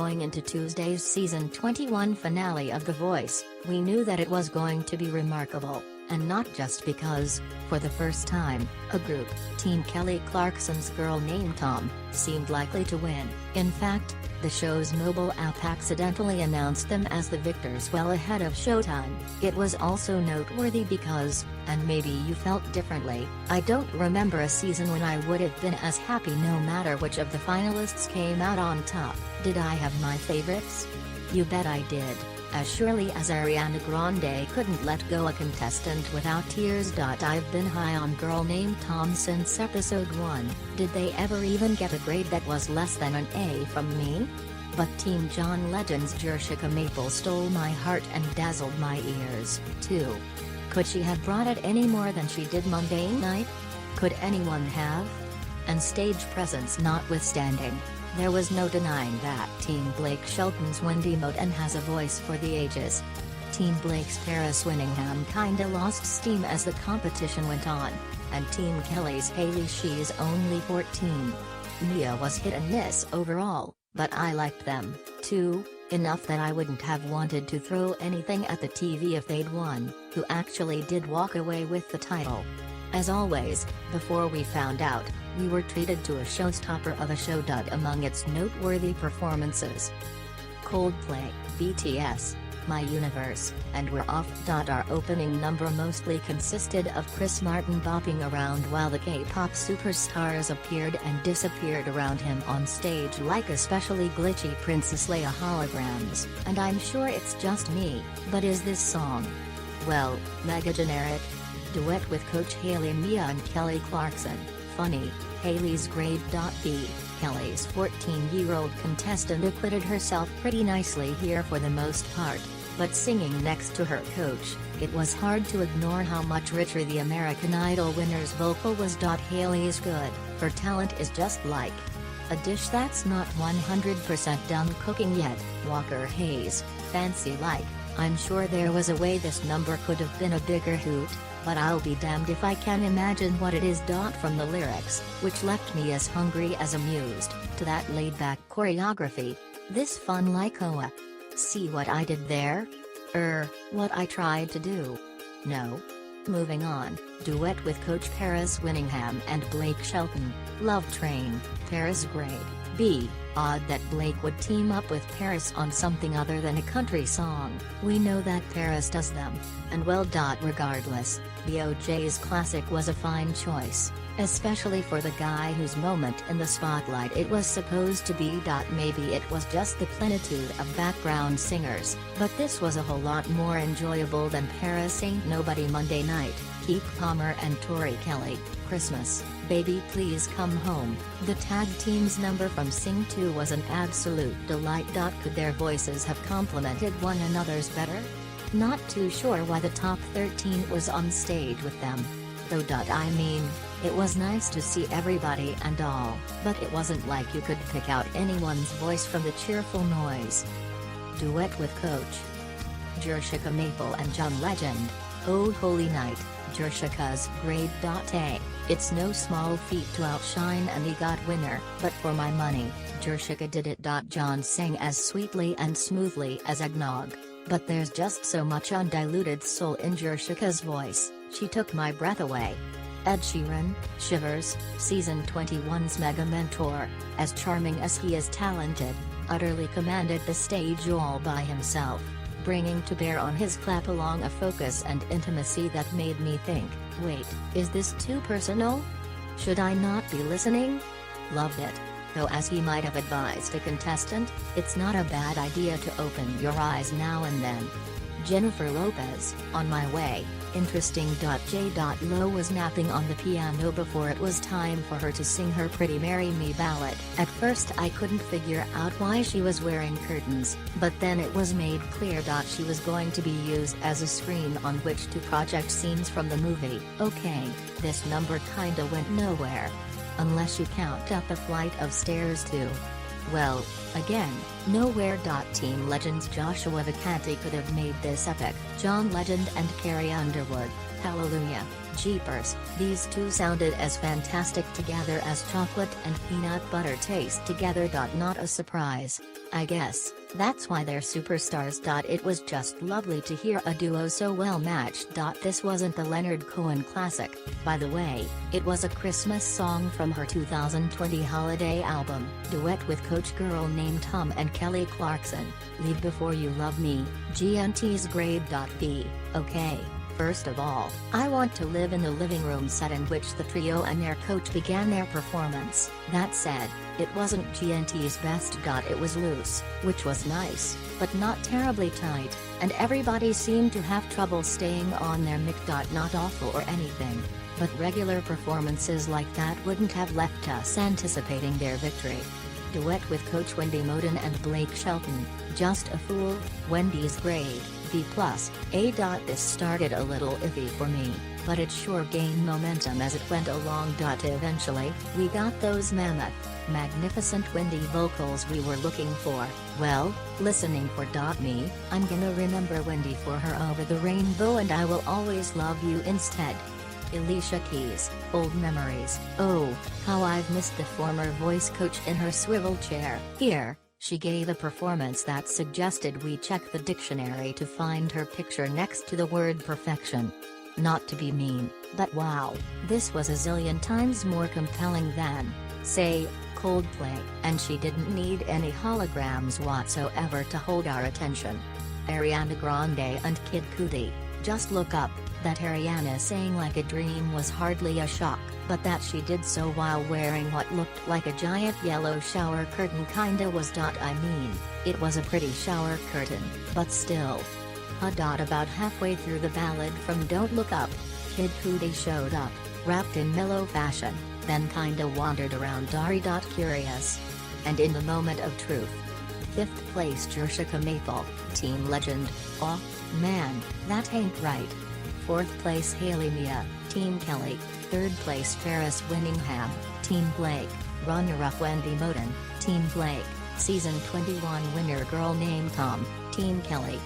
going into Tuesday's season 21 finale of The Voice, we knew that it was going to be remarkable, and not just because, for the first time, a group, Team Kelly Clarkson's Girl Named Tom, seemed likely to win. In fact, the show's mobile app accidentally announced them as the victors well ahead of Showtime. It was also noteworthy because, and maybe you felt differently, I don't remember a season when I would have been as happy no matter which of the finalists came out on top. Did I have my favorites? You bet I did. As surely as Ariana Grande couldn't let go a contestant without tears. I've been high on Girl Named Tom since episode 1, did they ever even get a grade that was less than an A from me? But Team John Legend's Jershika Maple stole my heart and dazzled my ears, too. Could she have brought it any more than she did Monday night? Could anyone have? And stage presence notwithstanding, there was no denying that Team Blake Shelton's Wendy Moten has a voice for the ages. Team Blake's Paris Winningham kinda lost steam as the competition went on, and Team Kelly's Haley, she's only 14. Mia was hit and miss overall, but I liked them, too, enough that I wouldn't have wanted to throw anything at the TV if they'd won, who actually did walk away with the title. As always, before we found out, we were treated to a showstopper of a show. Among its noteworthy performances: Coldplay, BTS, My Universe, and We're Off. Our opening number mostly consisted of Chris Martin bopping around while the K-pop superstars appeared and disappeared around him on stage like especially glitchy Princess Leia holograms. And I'm sure it's just me, but is this song, well, mega generic? Duet with Coach Haley, Mia and Kelly Clarkson, funny. Haley's grade. B. Kelly's 14-year-old contestant acquitted herself pretty nicely here for the most part, but singing next to her coach, it was hard to ignore how much richer the American Idol winner's vocal was. Haley's good, her talent is just like a dish that's not 100% done cooking yet. Walker Hayes, fancy like, I'm sure there was a way this number could have been a bigger hoot, but I'll be damned if I can imagine what it is. From the lyrics, which left me as hungry as amused, to that laid-back choreography, this fun like hoa. See what I did there? What I tried to do? No. Moving on, duet with Coach Paris Winningham and Blake Shelton, Love Train, Paris grade. B. Odd that Blake would team up with Paris on something other than a country song. We know that Paris does them, and well. Regardless, the OJ's classic was a fine choice, especially for the guy whose moment in the spotlight it was supposed to be. Maybe it was just the plenitude of background singers, but this was a whole lot more enjoyable than Paris Ain't Nobody. Monday night, Keith Palmer and Tori Kelly, Christmas, Baby Please Come Home, the tag team's number from Sing 2 was an absolute delight. Could their voices have complemented one another's better? Not too sure why the top 13 was on stage with them, though. I mean, it was nice to see everybody and all, but it wasn't like you could pick out anyone's voice from the cheerful noise. Duet with Coach Jershika Maple and John Legend, Oh Holy Night, Jershika's grade. A. It's no small feat to outshine an EGOT winner, but for my money, Jershika did it. John sang as sweetly and smoothly as eggnog, but there's just so much undiluted soul in Jershika's voice, she took my breath away. Ed Sheeran, Shivers, Season 21's mega mentor, as charming as he is talented, utterly commanded the stage all by himself, bringing to bear on his clap-along a focus and intimacy that made me think, wait, is this too personal? Should I not be listening? Loved it, though as he might have advised a contestant, it's not a bad idea to open your eyes now and then. Jennifer Lopez, On My Way, interesting. J. Lo was napping on the piano before it was time for her to sing her Pretty Marry Me ballad. At first I couldn't figure out why she was wearing curtains, but then it was made clear. She was going to be used as a screen on which to project scenes from the movie. Okay, this number kinda went nowhere. Unless you count up a flight of stairs too. Well, again, nowhere. Team Legend's Joshua Vacanti could have made this epic. John Legend and Carrie Underwood, hallelujah, jeepers, these two sounded as fantastic together as chocolate and peanut butter taste together. Not a surprise. I guess that's why they're superstars. It was just lovely to hear a duo so well matched. This wasn't a Leonard Cohen classic, by the way, it was a Christmas song from her 2020 holiday album, duet with Coach Girl named Tom and Kelly Clarkson, Leave Before You Love Me, GNT's grade. B. Okay. First of all, I want to live in the living room set in which the trio and their coach began their performance. That said, it wasn't GNT's best. It was loose, which was nice, but not terribly tight, and everybody seemed to have trouble staying on their mic. Not awful or anything, but regular performances like that wouldn't have left us anticipating their victory. Duet with Coach Wendy Moden and Blake Shelton, Just a Fool, Wendy's grade, B+, A. This started a little iffy for me, but it sure gained momentum as it went along. Eventually, we got those mammoth, magnificent Wendy vocals we were looking for. Well, listening for me, I'm gonna remember Wendy for her Over the Rainbow and I Will Always Love You instead. Alicia Keys, Old Memories. Oh, how I've missed the former voice coach in her swivel chair. Here, she gave a performance that suggested we check the dictionary to find her picture next to the word perfection. Not to be mean, but wow, this was a zillion times more compelling than, say, Coldplay, and she didn't need any holograms whatsoever to hold our attention. Ariana Grande and Kid Cudi, Just Look Up. That Ariana sang like a dream was hardly a shock, but that she did so while wearing what looked like a giant yellow shower curtain kinda was. I mean, it was a pretty shower curtain, but still. About halfway through the ballad from Don't Look Up, Kid Cudi showed up, wrapped in mellow fashion, then kinda wandered around Dari. Curious. And in the moment of truth. 5th place Jershika Maple, Team Legend, aw, man, that ain't right. 4th place Hailey Mia, Team Kelly, 3rd place Ferris Winningham, Team Blake, runner-up Wendy Moden, Team Blake, Season 21 winner Girl Named Tom, Team Kelly,